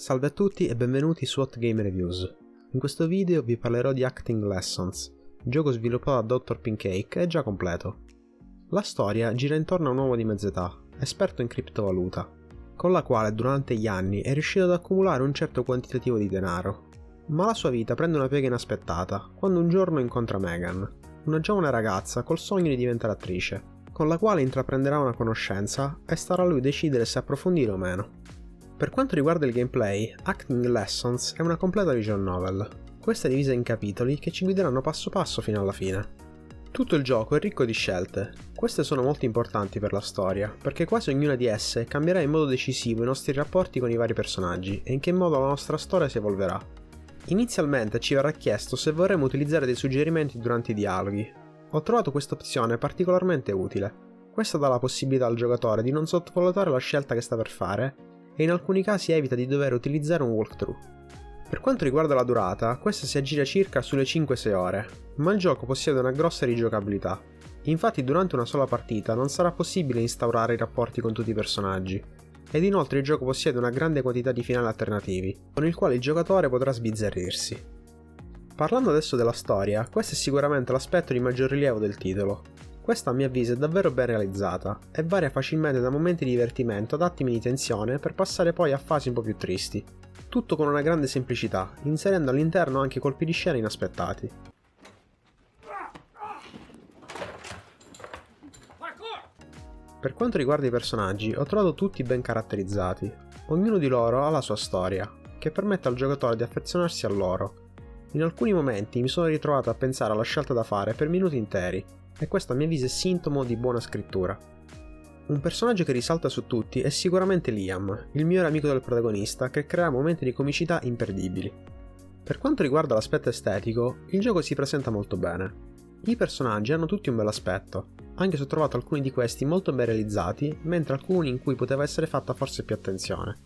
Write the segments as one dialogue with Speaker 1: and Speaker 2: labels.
Speaker 1: Salve a tutti e benvenuti su Hot Game Reviews. In questo video vi parlerò di Acting Lessons, gioco sviluppato da Dr. Pincake e già completo. La storia gira intorno a un uomo di mezz'età, esperto in criptovaluta, con la quale durante gli anni è riuscito ad accumulare un certo quantitativo di denaro. Ma la sua vita prende una piega inaspettata quando un giorno incontra Megan, una giovane ragazza col sogno di diventare attrice, con la quale intraprenderà una conoscenza e starà a lui decidere se approfondire o meno. Per quanto riguarda il gameplay, Acting Lessons è una completa visual novel. Questa è divisa in capitoli che ci guideranno passo passo fino alla fine. Tutto il gioco è ricco di scelte. Queste sono molto importanti per la storia, perché quasi ognuna di esse cambierà in modo decisivo i nostri rapporti con i vari personaggi e in che modo la nostra storia si evolverà. Inizialmente ci verrà chiesto se vorremmo utilizzare dei suggerimenti durante i dialoghi. Ho trovato questa opzione particolarmente utile. Questa dà la possibilità al giocatore di non sottovalutare la scelta che sta per fare e in alcuni casi evita di dover utilizzare un walkthrough. Per quanto riguarda la durata, questa si aggira circa sulle 5-6 ore, ma il gioco possiede una grossa rigiocabilità. Infatti durante una sola partita non sarà possibile instaurare i rapporti con tutti i personaggi, ed inoltre il gioco possiede una grande quantità di finali alternativi, con il quale il giocatore potrà sbizzarrirsi. Parlando adesso della storia, questo è sicuramente l'aspetto di maggior rilievo del titolo. Questa a mio avviso è davvero ben realizzata e varia facilmente da momenti di divertimento ad attimi di tensione per passare poi a fasi un po' più tristi. Tutto con una grande semplicità, inserendo all'interno anche colpi di scena inaspettati. Per quanto riguarda i personaggi, ho trovato tutti ben caratterizzati. Ognuno di loro ha la sua storia, che permette al giocatore di affezionarsi a loro. In alcuni momenti mi sono ritrovato a pensare alla scelta da fare per minuti interi, e questo a mio avviso è sintomo di buona scrittura. Un personaggio che risalta su tutti è sicuramente Liam, il migliore amico del protagonista, che crea momenti di comicità imperdibili. Per quanto riguarda l'aspetto estetico, il gioco si presenta molto bene. I personaggi hanno tutti un bel aspetto, anche se ho trovato alcuni di questi molto ben realizzati, mentre alcuni in cui poteva essere fatta forse più attenzione.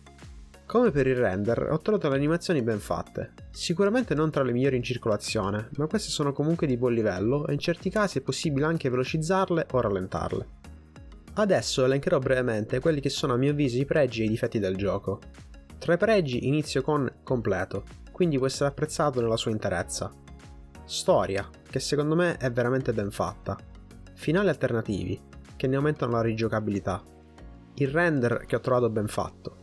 Speaker 1: Come per il render, ho trovato le animazioni ben fatte. Sicuramente non tra le migliori in circolazione, ma queste sono comunque di buon livello e in certi casi è possibile anche velocizzarle o rallentarle. Adesso elencherò brevemente quelli che sono a mio avviso i pregi e i difetti del gioco. Tra i pregi inizio con completo, quindi può essere apprezzato nella sua interezza. Storia, che secondo me è veramente ben fatta. Finali alternativi, che ne aumentano la rigiocabilità. Il render che ho trovato ben fatto.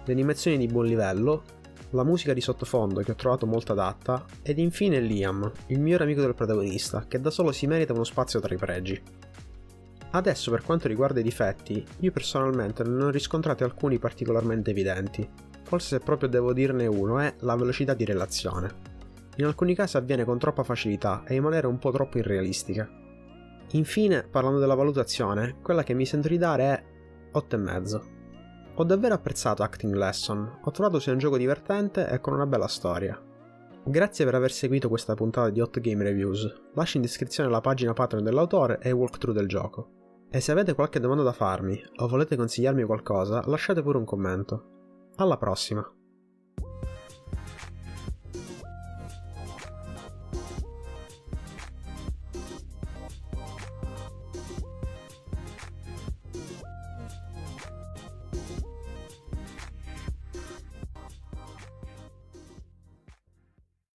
Speaker 1: Le animazioni di buon livello, la musica di sottofondo che ho trovato molto adatta, ed infine Liam, il migliore amico del protagonista, che da solo si merita uno spazio tra i pregi. Adesso per quanto riguarda i difetti, io personalmente non ne ho riscontrati alcuni particolarmente evidenti, forse se proprio devo dirne uno è la velocità di relazione. In alcuni casi avviene con troppa facilità e in maniera un po' troppo irrealistica. Infine, parlando della valutazione, quella che mi sento di dare è 8,5. Ho davvero apprezzato Acting Lesson, ho trovato sia un gioco divertente e con una bella storia. Grazie per aver seguito questa puntata di Hot Game Reviews, lascio in descrizione la pagina Patreon dell'autore e il walkthrough del gioco. E se avete qualche domanda da farmi o volete consigliarmi qualcosa, lasciate pure un commento. Alla prossima!